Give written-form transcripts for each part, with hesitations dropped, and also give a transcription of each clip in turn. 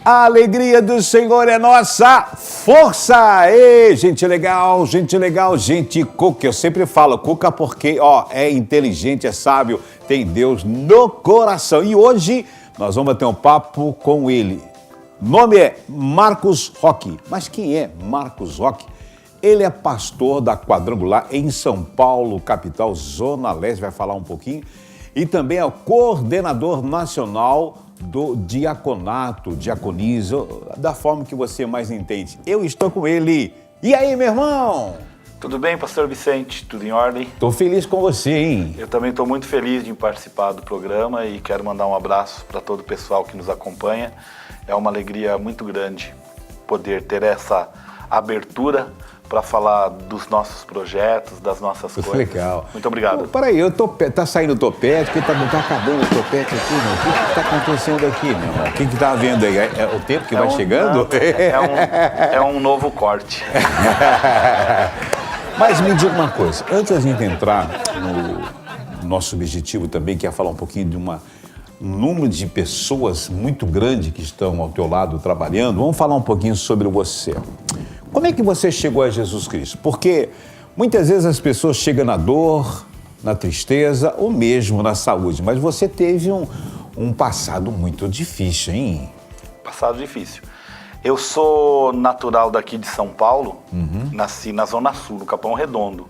A alegria do Senhor é nossa força! Ei, gente legal, gente cuca. Eu sempre falo cuca porque, é inteligente, é sábio, tem Deus no coração. E hoje nós vamos ter um papo com ele. O nome é Marcos Roque. Mas quem é Marcos Roque? Ele é pastor da Quadrangular em São Paulo, capital, Zona Leste, vai falar um pouquinho. E também é o coordenador nacional do diaconato, diaconisa, da forma que você mais entende. Eu estou com ele. E aí, meu irmão? Tudo bem, pastor Vicente? Tudo em ordem? Estou feliz com você, hein? Eu também estou muito feliz de participar do programa e quero mandar um abraço para todo o pessoal que nos acompanha. É uma alegria muito grande poder ter essa abertura para falar dos nossos projetos, das nossas coisas. Legal. Muito obrigado. Peraí, tá saindo topete, porque tá acabando o topete aqui, meu. O que está acontecendo aqui, meu irmão? O que está vendo aí? É o tempo que vai chegando? É um novo corte. Mas me diga uma coisa, antes da gente entrar no nosso objetivo também, que é falar um pouquinho de um número de pessoas muito grande que estão ao teu lado trabalhando, vamos falar um pouquinho sobre você. Como é que você chegou a Jesus Cristo? Porque muitas vezes as pessoas chegam na dor, na tristeza ou mesmo na saúde, mas você teve um passado muito difícil, hein? Passado difícil. Eu sou natural daqui de São Paulo, Nasci na Zona Sul, no Capão Redondo,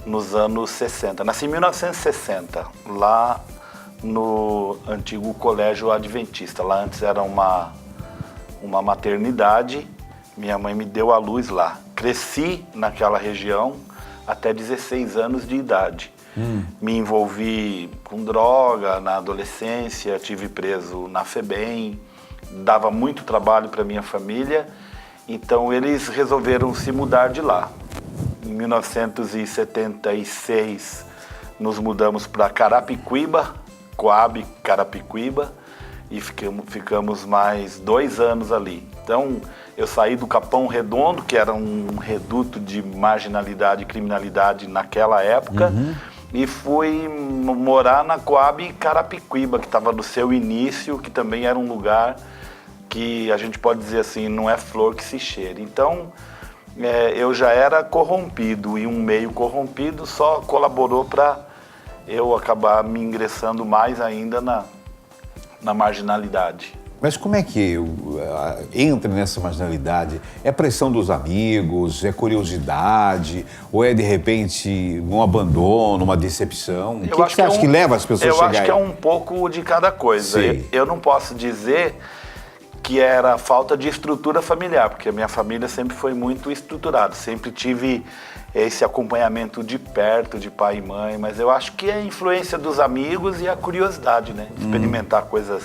nos anos 60. Nasci em 1960, lá no antigo Colégio Adventista. Lá antes era uma maternidade. Minha mãe me deu à luz lá. Cresci naquela região até 16 anos de idade. Me envolvi com droga na adolescência, tive preso na FEBEM, dava muito trabalho para minha família, então eles resolveram se mudar de lá. Em 1976 nos mudamos para Carapicuíba, Coab, Carapicuíba, e ficamos mais 2 anos ali. Então, eu saí do Capão Redondo, que era um reduto de marginalidade e criminalidade naquela época, e fui morar na Coab Carapicuíba, que estava no seu início, que também era um lugar que a gente pode dizer assim, não é flor que se cheire. Então, eu já era corrompido, e um meio corrompido só colaborou para eu acabar me ingressando mais ainda na marginalidade. Mas como é que entra nessa marginalidade? É pressão dos amigos, é curiosidade, ou é de repente um abandono, uma decepção? O que você acha que leva as pessoas a chegar aí? Eu acho que é um pouco de cada coisa. Eu não posso dizer que era falta de estrutura familiar, porque a minha família sempre foi muito estruturada, sempre tive esse acompanhamento de perto, de pai e mãe, mas eu acho que é a influência dos amigos e a curiosidade, né? Experimentar coisas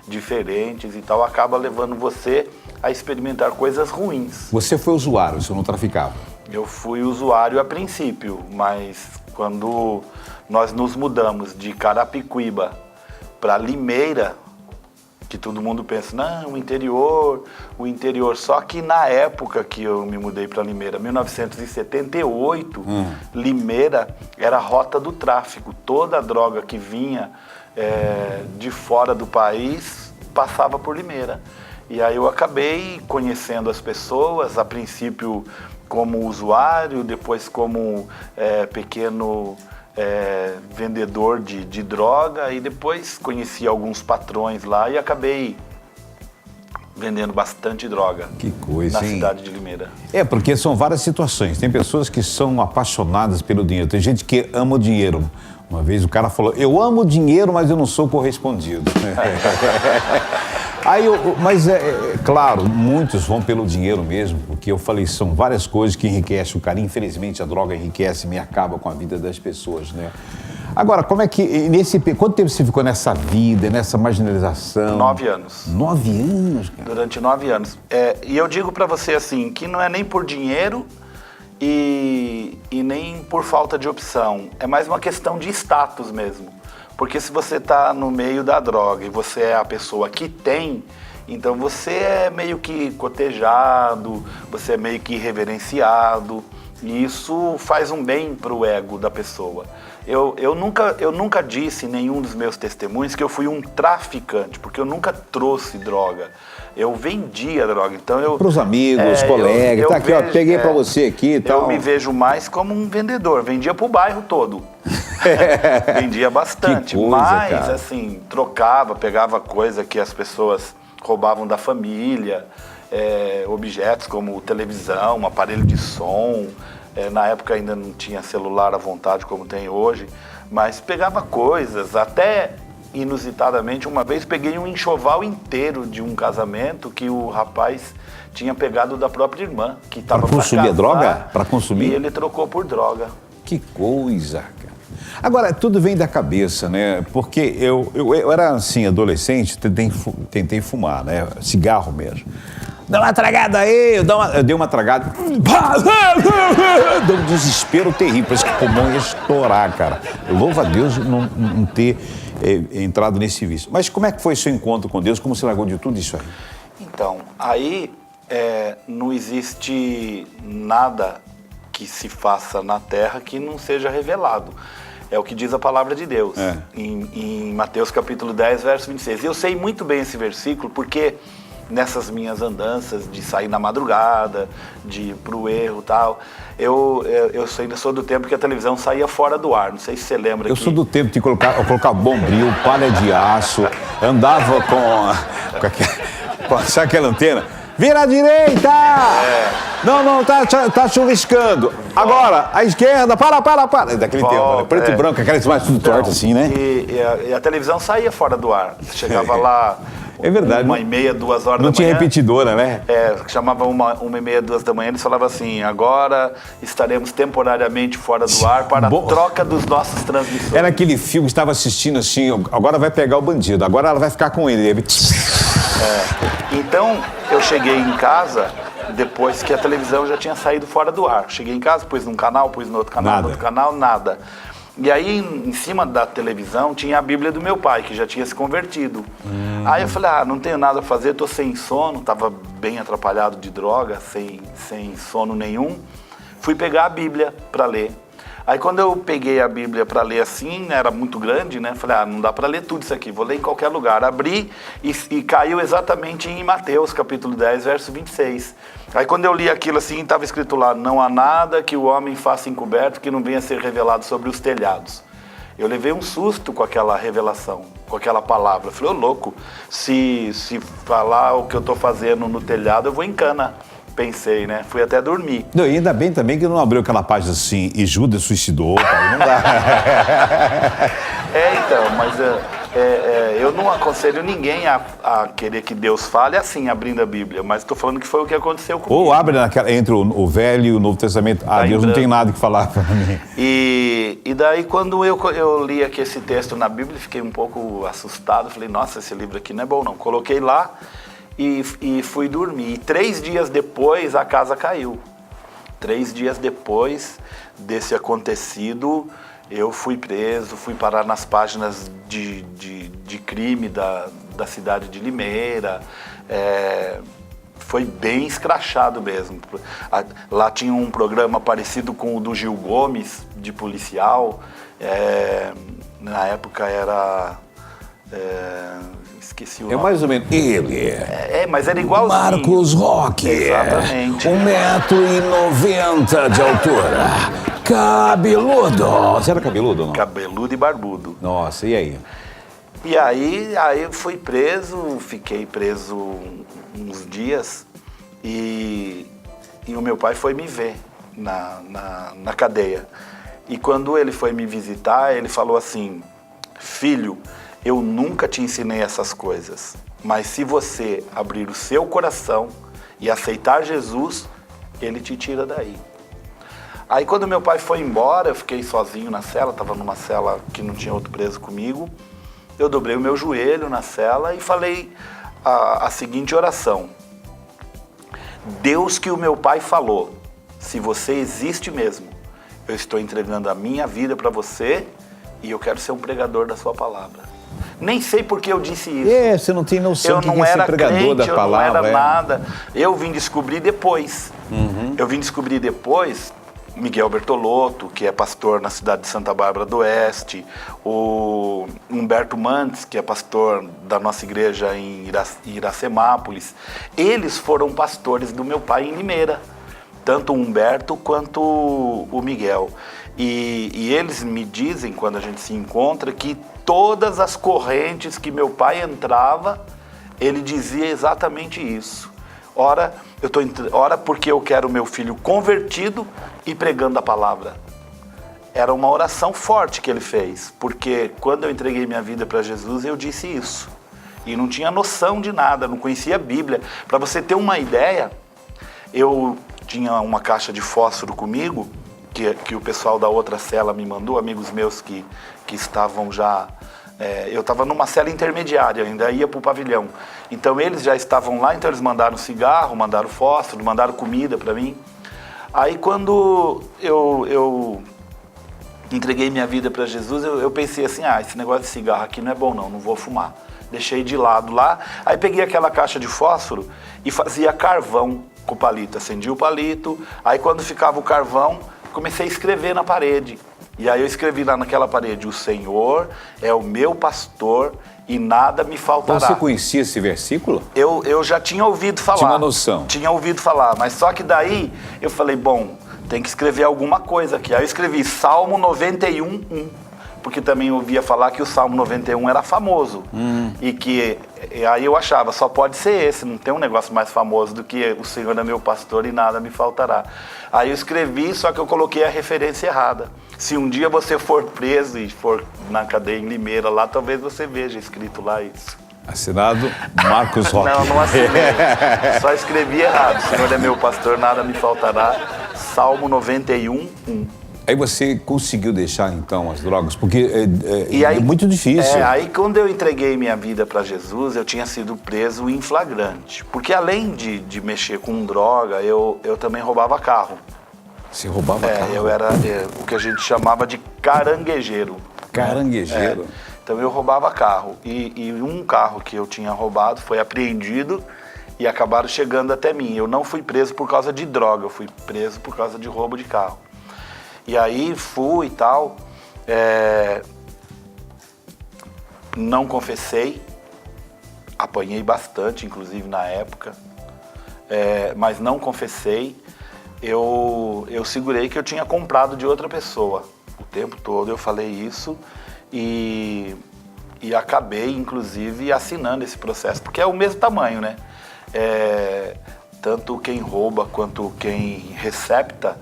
diferentes e tal, acaba levando você a experimentar coisas ruins. Você foi usuário, você não traficava? Eu fui usuário a princípio, mas quando nós nos mudamos de Carapicuíba para Limeira, que todo mundo pensa, não, o interior, só que na época que eu me mudei para Limeira, 1978, Limeira era a rota do tráfico, toda a droga que vinha de fora do país passava por Limeira. E aí eu acabei conhecendo as pessoas, a princípio como usuário, depois como pequeno vendedor de droga, e depois conheci alguns patrões lá e acabei vendendo bastante droga. Que coisa, na cidade de Limeira. Porque são várias situações. Tem pessoas que são apaixonadas pelo dinheiro, tem gente que ama o dinheiro. Uma vez o cara falou, eu amo o dinheiro, mas eu não sou correspondido. Mas claro, muitos vão pelo dinheiro mesmo, porque eu falei, são várias coisas que enriquecem o cara. Infelizmente, a droga enriquece e acaba com a vida das pessoas, né? Agora, como é que, quanto tempo você ficou nessa vida, nessa marginalização? 9 anos. 9 anos, cara? Durante 9 anos. E eu digo pra você assim, que não é nem por dinheiro e nem por falta de opção. É mais uma questão de status mesmo. Porque se você está no meio da droga e você é a pessoa que tem, então você é meio que cotejado, você é meio que reverenciado, e isso faz um bem para o ego da pessoa. Eu nunca disse em nenhum dos meus testemunhos que eu fui um traficante, porque eu nunca trouxe droga. Eu vendia droga, então para os amigos, colegas, tá aqui, ó, peguei para você aqui e tal. Eu me vejo mais como um vendedor, vendia pro bairro todo. Vendia bastante, que coisa, mas cara. assim, trocava, pegava coisa que as pessoas roubavam da família, objetos como televisão, aparelho de som, na época ainda não tinha celular à vontade como tem hoje, mas pegava coisas, até inusitadamente, uma vez peguei um enxoval inteiro de um casamento que o rapaz tinha pegado da própria irmã, que estava para consumir droga? Para consumir? E ele trocou por droga. Que coisa, cara. Agora, tudo vem da cabeça, né? Porque eu era, assim, adolescente, tentei fumar, né? Cigarro mesmo. Dá uma tragada aí, eu dei uma tragada. Deu um desespero terrível, parece que o pulmão ia estourar, cara. Eu louvo a Deus não ter entrado nesse vício. Mas como é que foi seu encontro com Deus? Como você largou de tudo isso aí? Então, aí não existe nada que se faça na terra que não seja revelado. É o que diz a palavra de Deus, em Mateus capítulo 10, verso 26. Eu sei muito bem esse versículo porque nessas minhas andanças de sair na madrugada, de ir pro erro e tal, eu ainda sou do tempo que a televisão saía fora do ar. Não sei se você lembra. Eu sou do tempo de colocar bombril, palha de aço, andava com sabe aquela antena? Vira à direita! Não, tá chuviscando. Agora, à esquerda, para. Daquele tempo, né? Preto e branco, aquelas imagens tudo tortas assim, né? E a televisão saía fora do ar. Chegava lá... É verdade. 1h30, 2 horas da manhã. Não tinha repetidora, né? Chamava 1h30, 2 da manhã, eles falavam assim, agora estaremos temporariamente fora do ar para a troca dos nossos transmissores. Era aquele filme que estava assistindo assim, agora vai pegar o bandido, agora ela vai ficar com ele. Então, eu cheguei em casa depois que a televisão já tinha saído fora do ar. Cheguei em casa, pus num canal, pus no outro canal, no outro canal, nada. E aí, em cima da televisão, tinha a Bíblia do meu pai, que já tinha se convertido. Aí eu falei, não tenho nada a fazer, tô sem sono, tava bem atrapalhado de droga, sem sono nenhum. Fui pegar a Bíblia para ler. Aí quando eu peguei a Bíblia para ler assim, era muito grande, né? Falei, não dá para ler tudo isso aqui, vou ler em qualquer lugar. Abri e caiu exatamente em Mateus, capítulo 10, verso 26. Aí quando eu li aquilo assim, estava escrito lá, não há nada que o homem faça encoberto que não venha a ser revelado sobre os telhados. Eu levei um susto com aquela revelação, com aquela palavra. Eu falei, louco, se falar o que eu estou fazendo no telhado, eu vou em cana. Pensei, né? Fui até dormir. Não, e ainda bem também que não abriu aquela página assim, e Judas suicidou, cara, não dá. Então, mas eu não aconselho ninguém a querer que Deus fale assim, abrindo a Bíblia, mas estou falando que foi o que aconteceu comigo. Ou abre entre o Velho e o Novo Testamento. Deus não tem nada que falar para mim. E daí, quando eu li aqui esse texto na Bíblia, fiquei um pouco assustado, falei, nossa, esse livro aqui não é bom não. Coloquei lá e fui dormir. E 3 dias depois, a casa caiu. 3 dias depois desse acontecido, eu fui preso, fui parar nas páginas de crime da cidade de Limeira. Foi bem escrachado mesmo. Lá tinha um programa parecido com o do Gil Gomes, de policial. Na época era... esqueci o nome. Mais ou menos ele. Mas era igualzinho. Marcos Roque. Exatamente. 1,90 m de altura. Cabeludo. Você era cabeludo ou não? Cabeludo e barbudo. Nossa, e aí? E aí eu fui preso, fiquei preso uns dias e o meu pai foi me ver na cadeia. E quando ele foi me visitar, ele falou assim, filho, eu nunca te ensinei essas coisas, mas se você abrir o seu coração e aceitar Jesus, ele te tira daí. Aí quando meu pai foi embora, eu fiquei sozinho na cela, estava numa cela que não tinha outro preso comigo, eu dobrei o meu joelho na cela e falei a seguinte oração, Deus que o meu pai falou, se você existe mesmo, eu estou entregando a minha vida para você e eu quero ser um pregador da sua palavra. Nem sei por que eu disse isso. Você não tem noção que é ser pregador da palavra. Eu não era nada. Eu vim descobrir depois. Eu vim descobrir depois, Miguel Bertolotto, que é pastor na cidade de Santa Bárbara do Oeste, o Humberto Mantes, que é pastor da nossa igreja em Iracemápolis. Eles foram pastores do meu pai em Limeira, tanto o Humberto quanto o Miguel. E eles me dizem, quando a gente se encontra, que todas as correntes que meu pai entrava, ele dizia exatamente isso. Ora porque eu quero meu filho convertido e pregando a palavra. Era uma oração forte que ele fez, porque quando eu entreguei minha vida para Jesus, eu disse isso. E não tinha noção de nada, não conhecia a Bíblia. Para você ter uma ideia, eu tinha uma caixa de fósforo comigo, que o pessoal da outra cela me mandou, amigos meus que estavam já... eu estava numa cela intermediária, ainda ia para o pavilhão. Então eles já estavam lá, então eles mandaram cigarro, mandaram fósforo, mandaram comida para mim. Aí quando eu entreguei minha vida para Jesus, eu pensei assim, esse negócio de cigarro aqui não é bom não vou fumar. Deixei de lado lá, aí peguei aquela caixa de fósforo e fazia carvão com o palito. Acendia o palito, aí quando ficava o carvão, comecei a escrever na parede. E aí eu escrevi lá naquela parede, o Senhor é o meu pastor e nada me faltará. Você conhecia esse versículo? Eu já tinha ouvido falar. Tinha uma noção. Tinha ouvido falar, mas só que daí eu falei, bom, tem que escrever alguma coisa aqui. Aí eu escrevi Salmo 91:1, porque também ouvia falar que o Salmo 91 era famoso. E aí eu achava, só pode ser esse, não tem um negócio mais famoso do que o Senhor é meu pastor e nada me faltará. Aí eu escrevi, só que eu coloquei a referência errada. Se um dia você for preso e for na cadeia em Limeira lá, talvez você veja escrito lá isso. Assinado Marcos Roque. Não assinei. Só escrevi errado. O Senhor é meu pastor, nada me faltará. Salmo 91:1. Aí você conseguiu deixar, então, as drogas? Porque é muito difícil. Aí quando eu entreguei minha vida para Jesus, eu tinha sido preso em flagrante. Porque além de mexer com droga, eu também roubava carro. Você roubava carro? Eu era o que a gente chamava de caranguejeiro. Caranguejeiro? Então eu roubava carro. E um carro que eu tinha roubado foi apreendido e acabaram chegando até mim. Eu não fui preso por causa de droga, eu fui preso por causa de roubo de carro. E aí fui e tal, não confessei, apanhei bastante, inclusive na época, mas não confessei. Eu segurei que eu tinha comprado de outra pessoa. O tempo todo eu falei isso e acabei, inclusive, assinando esse processo, porque é o mesmo tamanho, né? Tanto quem rouba quanto quem recepta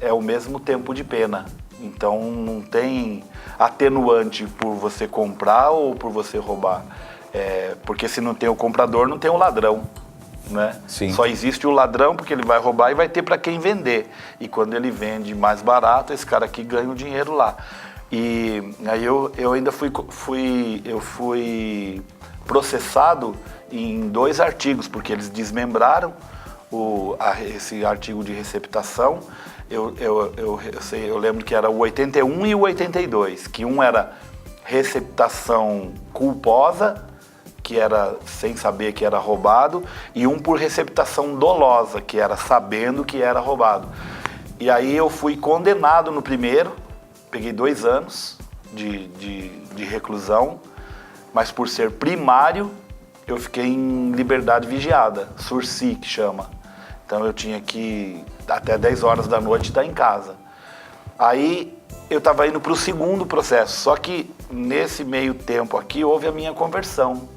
é o mesmo tempo de pena. Então não tem atenuante por você comprar ou por você roubar. Porque se não tem o comprador, não tem o ladrão. Né? Sim. Só existe o ladrão porque ele vai roubar e vai ter para quem vender. E quando ele vende mais barato, esse cara aqui ganha o dinheiro lá. E aí eu ainda fui processado em 2 artigos, porque eles desmembraram esse artigo de receptação. Eu lembro que era o 81 e o 82, que um era receptação culposa, que era sem saber que era roubado, e um por receptação dolosa, que era sabendo que era roubado. E aí eu fui condenado no primeiro, peguei 2 anos de reclusão, mas por ser primário, eu fiquei em liberdade vigiada, sursi que chama. Então eu tinha que, até 10 horas da noite, estar em casa. Aí eu estava indo para o segundo processo, só que nesse meio tempo aqui houve a minha conversão.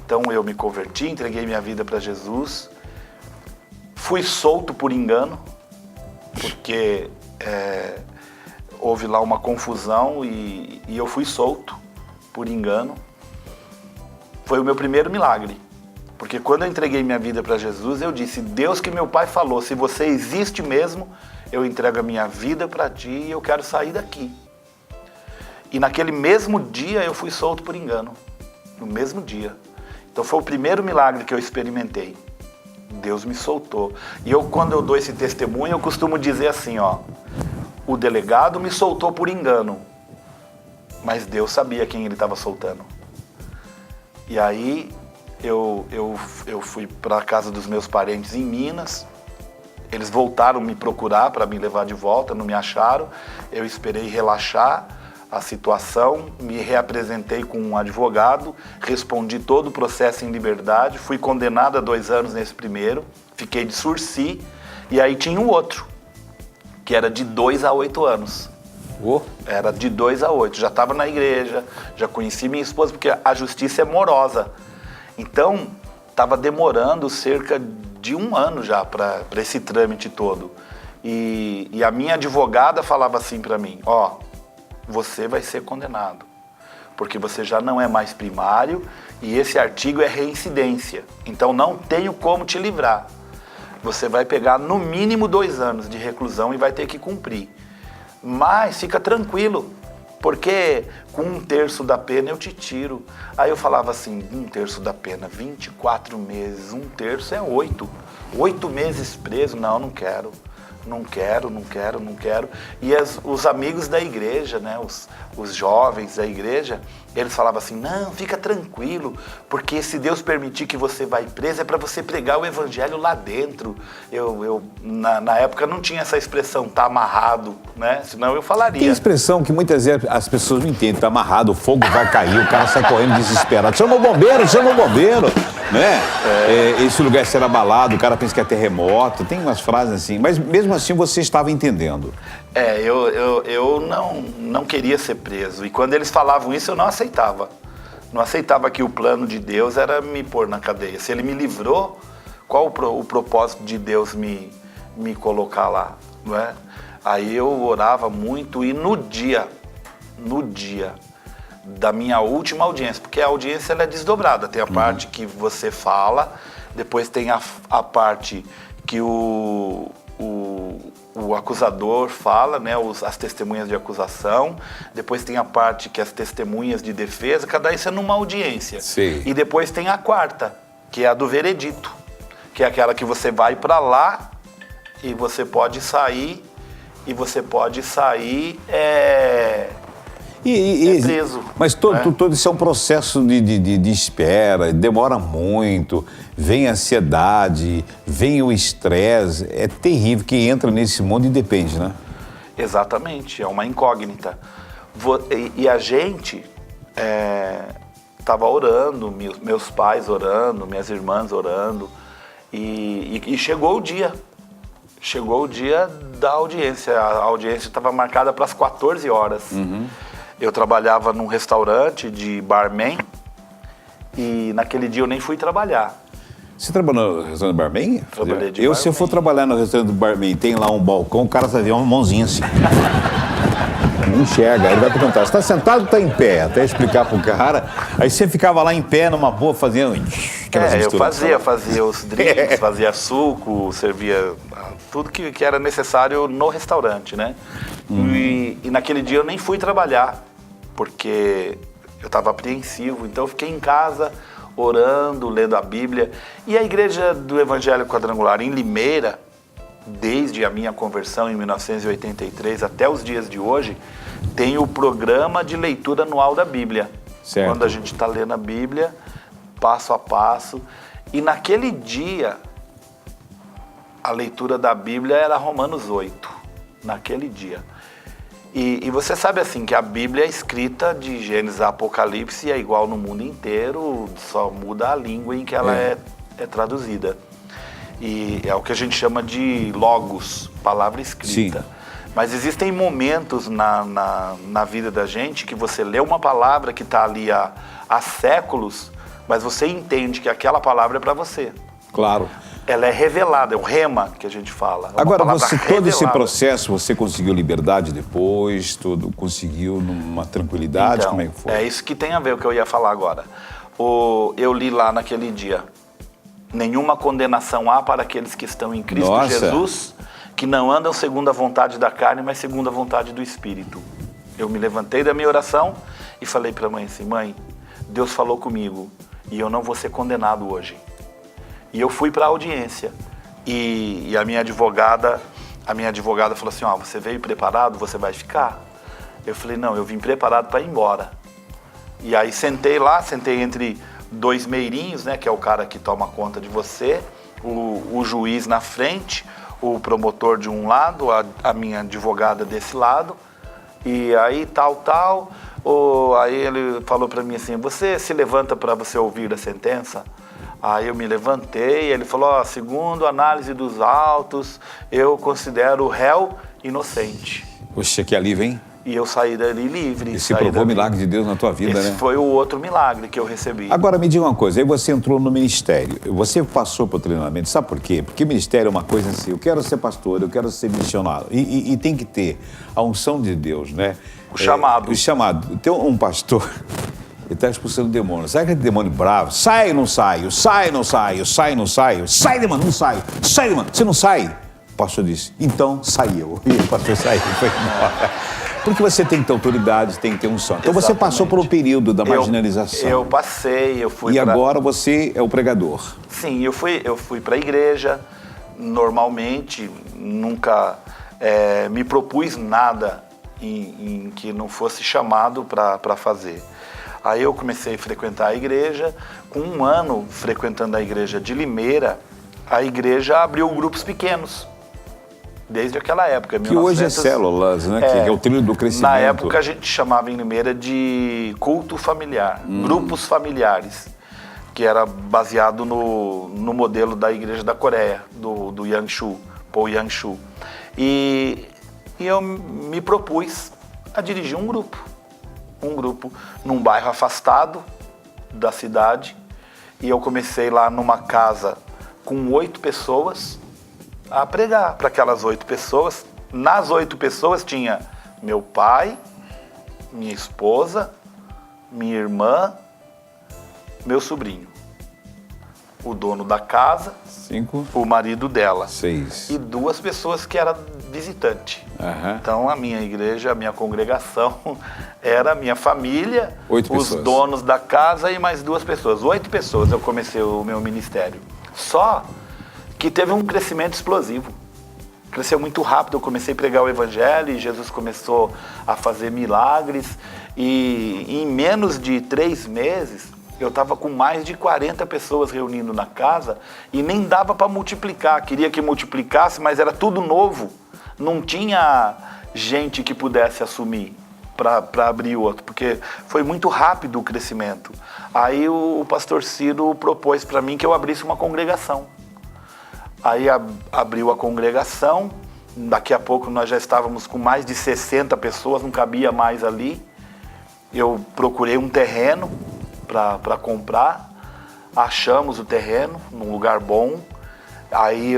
Então eu me converti, entreguei minha vida para Jesus, fui solto por engano, porque houve lá uma confusão e eu fui solto por engano. Foi o meu primeiro milagre, porque quando eu entreguei minha vida para Jesus, eu disse, Deus que meu pai falou, se você existe mesmo, eu entrego a minha vida para ti e eu quero sair daqui. E naquele mesmo dia eu fui solto por engano, no mesmo dia. Então foi o primeiro milagre que eu experimentei. Deus me soltou. E quando eu dou esse testemunho, eu costumo dizer assim, o delegado me soltou por engano, mas Deus sabia quem ele estava soltando. E aí eu fui para a casa dos meus parentes em Minas, Eles voltaram me procurar para me levar de volta, não me acharam. Eu esperei relaxar a situação, me reapresentei com um advogado, respondi todo o processo em liberdade, fui condenado a 2 anos nesse primeiro, fiquei de sursi, e aí tinha um outro, que era de 2 a 8 anos. Era de 2 a 8, já estava na igreja, já conheci minha esposa, porque a justiça é morosa. Então, estava demorando cerca de 1 ano já para esse trâmite todo. E a minha advogada falava assim para mim, você vai ser condenado, porque você já não é mais primário e esse artigo é reincidência. Então não tenho como te livrar. Você vai pegar no mínimo 2 anos de reclusão e vai ter que cumprir. Mas fica tranquilo, porque com 1/3 da pena eu te tiro. Aí eu falava assim, 1/3 da pena, 24 meses, 1/3 é 8. 8 meses preso, não quero. Não quero. E os amigos da igreja, né, os jovens da igreja, eles falavam assim, não, fica tranquilo, porque se Deus permitir que você vai preso, é para você pregar o evangelho lá dentro. Na época não tinha essa expressão, tá amarrado, né, senão eu falaria. Tem expressão que muitas vezes as pessoas não entendem, tá amarrado, o fogo vai cair, o cara sai correndo desesperado, chama o bombeiro, né? Esse lugar será abalado, o cara pensa que é terremoto, tem umas frases assim, mas mesmo assim você estava entendendo. Eu não queria ser preso, e quando eles falavam isso eu não aceitava. Não aceitava que o plano de Deus era me pôr na cadeia. Se ele me livrou, qual o propósito de Deus me colocar lá, não é? Aí eu orava muito e no dia da minha última audiência, porque a audiência ela é desdobrada, tem a parte que você fala, depois tem a parte que o acusador fala, né, as testemunhas de acusação, depois tem a parte que as testemunhas de defesa, cada isso é numa audiência. Sim. E depois tem a quarta, que é a do veredito, que é aquela que você vai para lá e você pode sair, preso. Mas todo isso é um processo de espera, demora muito, vem a ansiedade, vem o estresse, é terrível que entra nesse mundo e depende, né? Exatamente, é uma incógnita. E a gente estava orando, meus pais orando, minhas irmãs orando, e chegou o dia. Chegou o dia da audiência. A audiência estava marcada para as 14 horas. Eu trabalhava num restaurante de barman e naquele dia eu nem fui trabalhar. Você trabalhou no restaurante do barman? Trabalhei de barman. Se eu for trabalhar no restaurante do barman, tem lá um balcão, o cara vai ver uma mãozinha assim. Não enxerga, aí ele vai perguntar, você está sentado ou está em pé? Até explicar pro cara. Aí você ficava lá em pé, numa boa, fazendo aquelas misturas. Eu fazia os drinks, fazia suco, servia tudo que era necessário no restaurante, né? E naquele dia eu nem fui trabalhar, porque eu estava apreensivo, então eu fiquei em casa, orando, lendo a Bíblia. E a Igreja do Evangelho Quadrangular em Limeira, desde a minha conversão em 1983 até os dias de hoje, tem o programa de leitura anual da Bíblia. Certo. Quando a gente está lendo a Bíblia, passo a passo. E naquele dia, a leitura da Bíblia era Romanos 8, naquele dia. E você sabe assim, que a Bíblia é escrita de Gênesis a Apocalipse e é igual no mundo inteiro, só muda a língua em que ela é traduzida. E é o que a gente chama de logos, palavra escrita. Sim. Mas existem momentos na vida da gente que você lê uma palavra que está ali há séculos, mas você entende que aquela palavra é para você. Claro. Ela é revelada, é o rema que a gente fala. Agora, todo esse processo, você conseguiu liberdade depois, conseguiu numa tranquilidade? Então, como é que foi? É isso que tem a ver com o que eu ia falar agora. Eu li lá naquele dia, nenhuma condenação há para aqueles que estão em Cristo Jesus, que não andam segundo a vontade da carne, mas segundo a vontade do Espírito. Eu me levantei da minha oração e falei para a mãe assim, mãe, Deus falou comigo e eu não vou ser condenado hoje. E eu fui para a audiência e a minha advogada falou assim, você veio preparado, você vai ficar? Eu falei, não, eu vim preparado para ir embora. E aí sentei entre 2 meirinhos, né, que é o cara que toma conta de você, o juiz na frente, o promotor de um lado, a minha advogada desse lado, e aí aí ele falou para mim assim, você se levanta para você ouvir a sentença? Aí eu me levantei e ele falou, segundo a análise dos autos, eu considero o réu inocente. Poxa, que alívio, hein? E eu saí dali livre. E se provou o milagre de Deus na tua vida, Esse né? foi o outro milagre que eu recebi. Agora, me diga uma coisa, aí você entrou no ministério, você passou por treinamento, sabe por quê? Porque ministério é uma coisa assim, eu quero ser pastor, eu quero ser missionário, e tem que ter a unção de Deus, né? O chamado. O chamado. Tem um pastor, ele está expulsando demônio, sabe aquele demônio bravo? Sai, não saio, sai, não saio, sai, não saio, sai, demônio, não saio, sai, demônio, você não sai? O pastor disse, então saiu. E o pastor saiu, foi embora. Porque você tem que ter autoridade, tem que ter unção. Então você passou por um período da marginalização. Eu passei, eu fui. E agora você é o pregador. Sim, eu fui para a igreja, normalmente, nunca me propus nada em que não fosse chamado para fazer. Aí eu comecei a frequentar a igreja, com 1 ano frequentando a igreja de Limeira, a igreja abriu grupos pequenos. Desde aquela época, que 1900, hoje é células, né? Que é o trilho do crescimento. Na época a gente chamava em Limeira de culto familiar, grupos familiares, que era baseado no modelo da igreja da Coreia, do Yangshu, Paul Yangshu. E eu me propus a dirigir um grupo num bairro afastado da cidade, e eu comecei lá numa casa com 8 pessoas, a pregar para aquelas 8 pessoas. Nas 8 pessoas tinha meu pai, minha esposa, minha irmã, meu sobrinho, o dono da casa, 5, o marido dela, 6 e 2 pessoas que eram visitante. Então a minha igreja, a minha congregação era a minha família, 8 os pessoas. Donos da casa e mais 2 pessoas. 8 pessoas eu comecei o meu ministério. Só que teve um crescimento explosivo. Cresceu muito rápido, eu comecei a pregar o evangelho e Jesus começou a fazer milagres. E em menos de 3 meses, eu estava com mais de 40 pessoas reunindo na casa e nem dava para multiplicar. Queria que multiplicasse, mas era tudo novo. Não tinha gente que pudesse assumir para abrir outro, porque foi muito rápido o crescimento. Aí o pastor Ciro propôs para mim que eu abrisse uma congregação. Aí abriu a congregação, daqui a pouco nós já estávamos com mais de 60 pessoas, não cabia mais ali. Eu procurei um terreno para comprar, achamos o terreno num lugar bom. Aí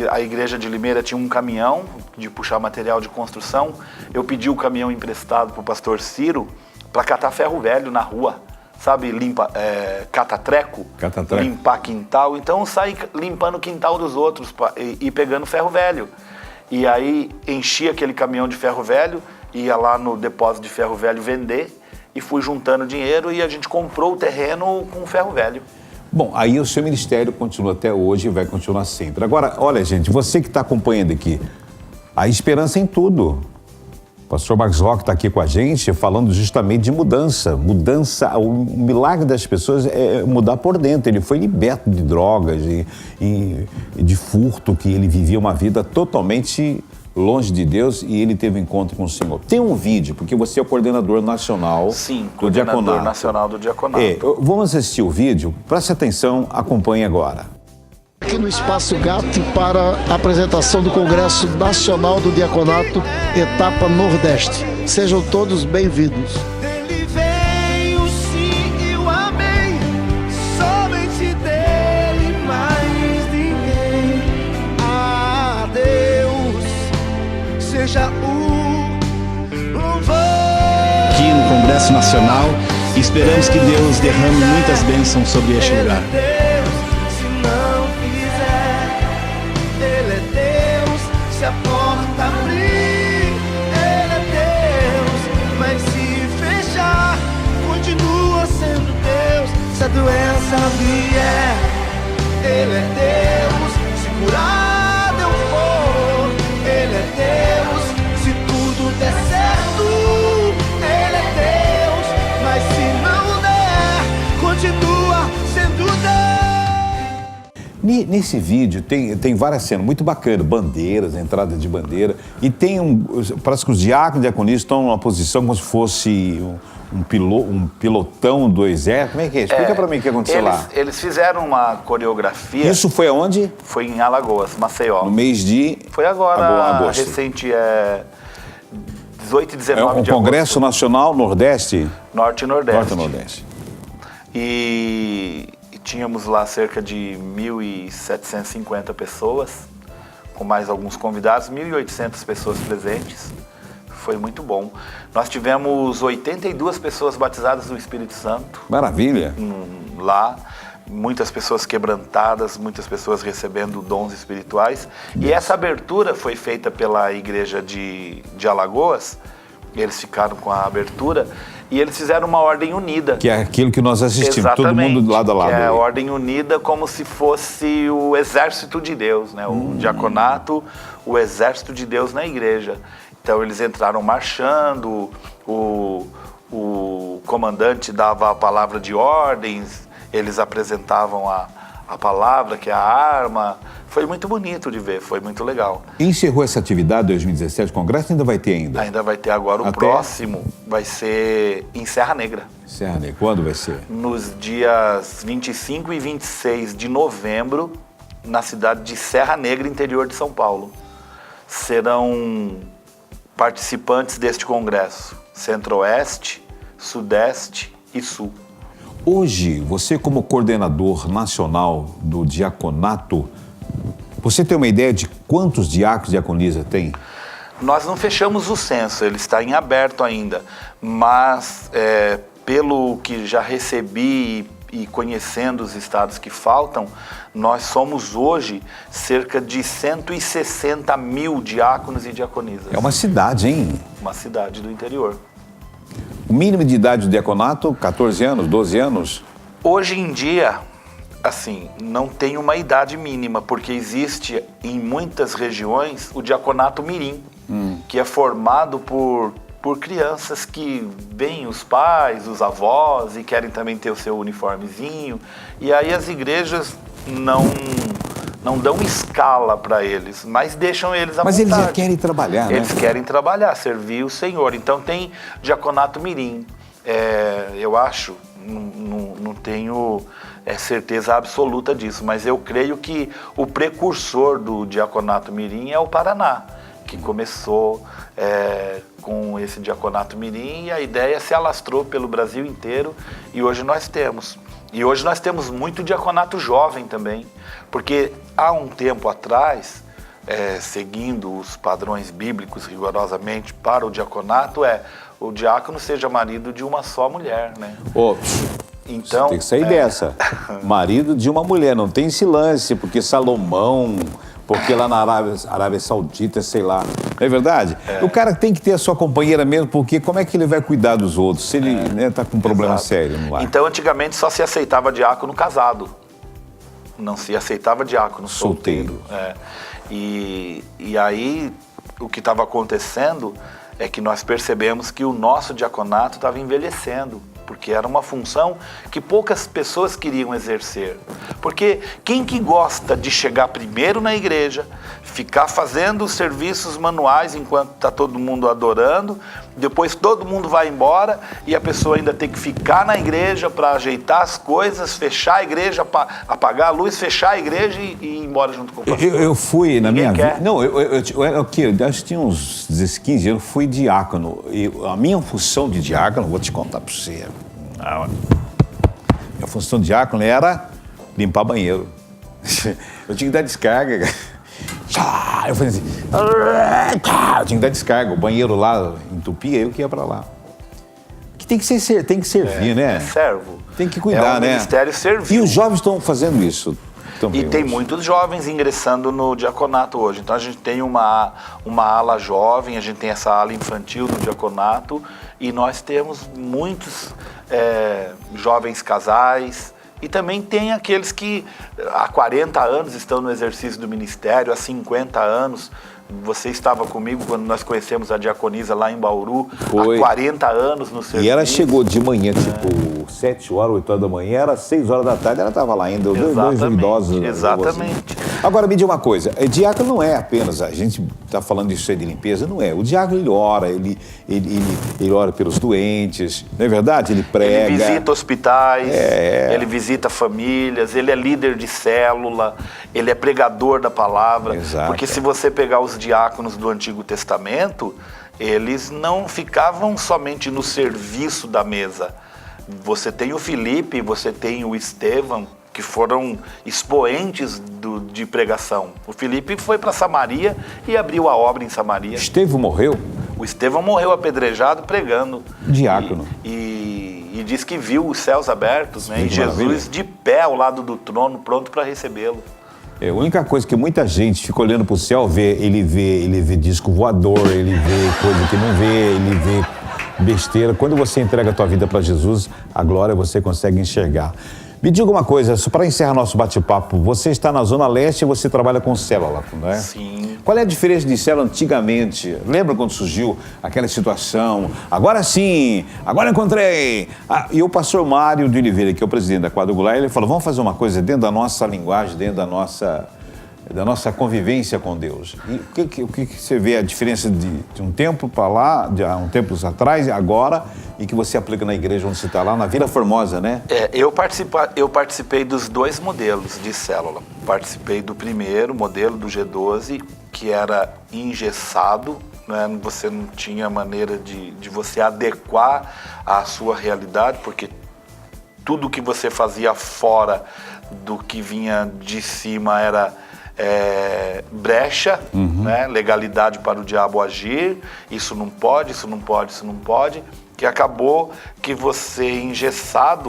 a igreja de Limeira tinha um caminhão de puxar material de construção. Eu pedi o caminhão emprestado para o pastor Ciro para catar ferro velho na rua. Sabe, cata-treco, limpar quintal. Então eu saí limpando o quintal dos outros e pegando ferro velho. E aí enchi aquele caminhão de ferro velho, ia lá no depósito de ferro velho vender e fui juntando dinheiro e a gente comprou o terreno com ferro velho. Bom, aí o seu ministério continua até hoje e vai continuar sempre. Agora, olha, gente, você que está acompanhando aqui, a esperança em tudo. O pastor Marcos Roque está aqui com a gente falando justamente de mudança. Mudança, o milagre das pessoas é mudar por dentro. Ele foi liberto de drogas e de furto, que ele vivia uma vida totalmente longe de Deus e ele teve um encontro com o Senhor. Tem um vídeo, porque você é o coordenador nacional do diaconato. Coordenador nacional do diaconato. Vamos assistir o vídeo, preste atenção, acompanhe agora. Aqui no Espaço Gato para a apresentação do Congresso Nacional do Diaconato, etapa Nordeste. Sejam todos bem-vindos. Ele veio, sim, eu amei, somente dele, mais ninguém. A Deus seja o louvor. Aqui no Congresso Nacional, esperamos que Deus derrame muitas bênçãos sobre este lugar. Se a porta abrir, Ele é Deus. Mas se fechar, continua sendo Deus. Se a doença vier, Ele é Deus. Se curar eu for, Ele é Deus. Se tudo der certo, Ele é Deus. Mas se não der, continua sendo Deus. Nesse vídeo tem várias cenas muito bacanas, bandeiras, entrada de bandeira, e parece que os diáconos e diaconistas estão numa posição como se fosse um pilotão do exército. Como é que é? Explica pra mim o que aconteceu lá. Eles fizeram uma coreografia. Isso foi aonde? Foi em Alagoas, Maceió. No mês de... Foi agora, agosto. recente, 18 e 19 de agosto. Congresso Nacional Nordeste? Norte e Nordeste. Norte e Nordeste. E tínhamos lá cerca de 1.750 pessoas, com mais alguns convidados, 1.800 pessoas presentes. Foi muito bom. Nós tivemos 82 pessoas batizadas no Espírito Santo. Maravilha. Lá, muitas pessoas quebrantadas, muitas pessoas recebendo dons espirituais. E essa abertura foi feita pela igreja de Alagoas. Eles ficaram com a abertura e eles fizeram uma ordem unida. Que é aquilo que nós assistimos, exatamente, todo mundo lado a lado. Que é a ordem unida como se fosse o exército de Deus, né? O diaconato, o exército de Deus na igreja. Então eles entraram marchando, o comandante dava a palavra de ordens, eles apresentavam a palavra, que é a arma. Foi muito bonito de ver, foi muito legal. Encerrou essa atividade 2017, o Congresso ainda vai ter ainda? Ainda vai ter agora, o próximo vai ser em Serra Negra. Serra Negra, quando vai ser? Nos dias 25 e 26 de novembro, na cidade de Serra Negra, interior de São Paulo. Serão participantes deste congresso, Centro-Oeste, Sudeste e Sul. Hoje, você como coordenador nacional do diaconato, você tem uma ideia de quantos diáconos e diaconisas tem? Nós não fechamos o censo, ele está em aberto ainda, mas pelo que já recebi e conhecendo os estados que faltam, nós somos hoje cerca de 160 mil diáconos e diaconisas. É uma cidade, hein? Uma cidade do interior. O mínimo de idade do diaconato, 14 anos, 12 anos? Hoje em dia, assim, não tem uma idade mínima, porque existe em muitas regiões o diaconato mirim, que é formado por crianças que veem os pais, os avós e querem também ter o seu uniformezinho. E aí as igrejas não dão escala para eles, mas deixam eles à vontade. Mas eles já querem trabalhar, né? Eles querem trabalhar, servir o Senhor. Então tem diaconato mirim. Eu acho, não tenho certeza absoluta disso, mas eu creio que o precursor do diaconato mirim é o Paraná, que começou com esse diaconato mirim e a ideia se alastrou pelo Brasil inteiro e hoje nós temos. E hoje nós temos muito diaconato jovem também, porque há um tempo atrás, seguindo os padrões bíblicos rigorosamente para o diaconato, o diácono seja marido de uma só mulher, né? Então, você tem que sair dessa. Marido de uma mulher, não tem esse lance, porque Salomão, porque lá na Arábia Saudita, sei lá. Não é verdade? O cara tem que ter a sua companheira mesmo, porque como é que ele vai cuidar dos outros se ele tá com um problema sério? Não vai? Então, antigamente só se aceitava diácono casado. Não se aceitava diácono solteiro. E aí, o que estava acontecendo é que nós percebemos que o nosso diaconato estava envelhecendo, porque era uma função que poucas pessoas queriam exercer. Porque quem que gosta de chegar primeiro na igreja, ficar fazendo os serviços manuais enquanto está todo mundo adorando, depois todo mundo vai embora e a pessoa ainda tem que ficar na igreja para ajeitar as coisas, fechar a igreja, apagar a luz, fechar a igreja e ir embora junto com o pastor. Eu fui na minha vida... Não, eu acho que tinha uns 15 anos, fui diácono. E a minha função de diácono, vou te contar para você. Minha função de diácono era limpar banheiro. Eu tinha que dar descarga. Eu falei assim, eu tinha que dar descarga. O banheiro lá entupia, eu que ia pra lá. Que tem que servir, né? Servo. Tem que cuidar, né? Ministério servil. E os jovens estão fazendo isso também. E tem hoje. muitos jovens ingressando no diaconato hoje. Então a gente tem uma ala jovem, a gente tem essa ala infantil no diaconato e nós temos muitos jovens casais E também tem aqueles que há 40 anos estão no exercício do ministério, há 50 anos. Você estava comigo quando nós conhecemos a diaconisa lá em Bauru, Foi. há 40 anos no serviço. E ela chegou de manhã, tipo, 7 horas, 8 horas da manhã, era 6 horas da tarde, ela estava lá ainda, dois idosos. Exatamente. Agora, me diga uma coisa, diácono não é apenas, a gente está falando disso aí de limpeza, não é. O diácono, ele ora, ele ora pelos doentes, não é verdade? Ele prega. Ele visita hospitais, ele visita famílias, ele é líder de célula, ele é pregador da palavra. Exato. Porque se você pegar os diáconos do Antigo Testamento, eles não ficavam somente no serviço da mesa. Você tem o Filipe, você tem o Estevão, que foram expoentes de pregação. O Filipe foi para Samaria e abriu a obra em Samaria. Estevão morreu? O Estevão morreu apedrejado pregando. Diácono. E diz que viu os céus abertos, né? E Jesus maravilha. de pé ao lado do trono, pronto para recebê-lo. A única coisa que muita gente fica olhando para o céu, ele vê disco voador, ele vê coisa que não vê, ele vê besteira. Quando você entrega a tua vida para Jesus, a glória você consegue enxergar. Me diga uma coisa, só para encerrar nosso bate-papo, você está na Zona Leste e você trabalha com célula, não é? Sim. Qual é a diferença de célula antigamente? Lembra quando surgiu aquela situação? Agora sim, agora encontrei. E o pastor Mário de Oliveira, que é o presidente da Quadrangular, ele falou, vamos fazer uma coisa dentro da nossa linguagem, dentro da nossa convivência com Deus. E o que você vê a diferença de um tempo para lá, de há um tempo atrás, agora, e que você aplica na igreja onde você está lá, na Vila Formosa, né? Eu participei dos dois modelos de célula. Participei do primeiro modelo, do G12, que era engessado, né? Você não tinha maneira de você adequar à sua realidade, porque tudo que você fazia fora do que vinha de cima era brecha, né? Legalidade para o diabo agir, isso não pode, isso não pode, isso não pode, que acabou que você engessa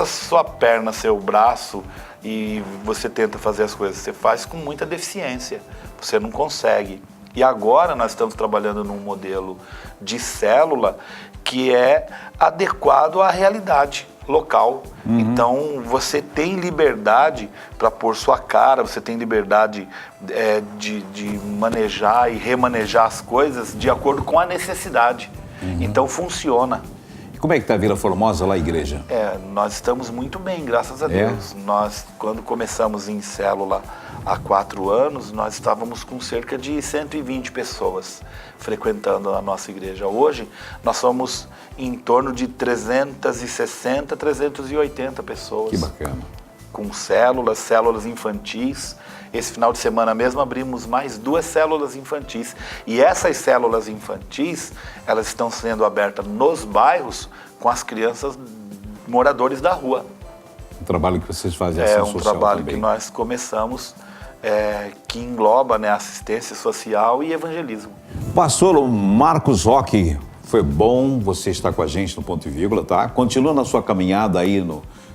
sua perna, seu braço, e você tenta fazer as coisas, você faz com muita deficiência, você não consegue. E agora nós estamos trabalhando num modelo de célula que é adequado à realidade local. Então você tem liberdade para pôr sua cara, você tem liberdade de manejar e remanejar as coisas de acordo com a necessidade. Então funciona. E como é que está a Vila Formosa lá, a igreja? Nós estamos muito bem, graças a Deus. Nós, quando começamos em célula há 4 anos, nós estávamos com cerca de 120 pessoas frequentando a nossa igreja. Hoje, nós somos em torno de 360, 380 pessoas. Que bacana. Com células infantis. Esse final de semana mesmo abrimos mais 2 células infantis. E essas células infantis, elas estão sendo abertas nos bairros com as crianças moradores da rua. Um trabalho que vocês fazem ação social. É um trabalho também. que nós começamos, que engloba, né, assistência social e evangelismo. Pastor Marcos Roque, foi bom você estar com a gente no Ponto e Vírgula, tá? Continua na sua caminhada aí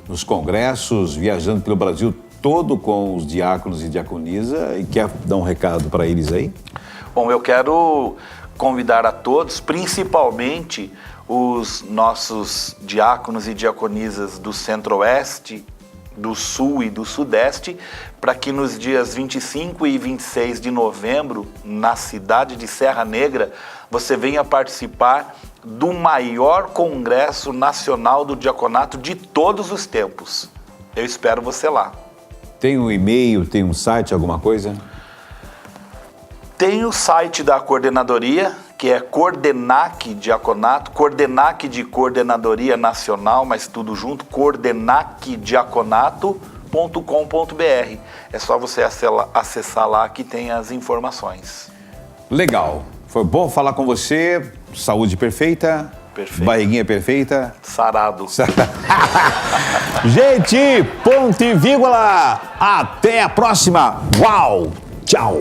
nos congressos, viajando pelo Brasil todo com os diáconos e diaconisa, e quer dar um recado para eles aí? Bom, eu quero convidar a todos, principalmente os nossos diáconos e diaconisas do Centro-Oeste, do Sul e do Sudeste, para que nos dias 25 e 26 de novembro, na cidade de Serra Negra, você venha participar do maior congresso nacional do diaconato de todos os tempos. Eu espero você lá. Tem um e-mail, tem um site, alguma coisa? Tem o site da coordenadoria, que é Coordenac Diaconato, Coordenac de Coordenadoria Nacional, mas tudo junto, coordenacdiaconato.com.br. É só você acessar lá que tem as informações. Legal. Foi bom falar com você. Saúde perfeita. Perfeito. Barriguinha perfeita. Sarado. Gente, ponto e vírgula. Até a próxima. Uau. Tchau.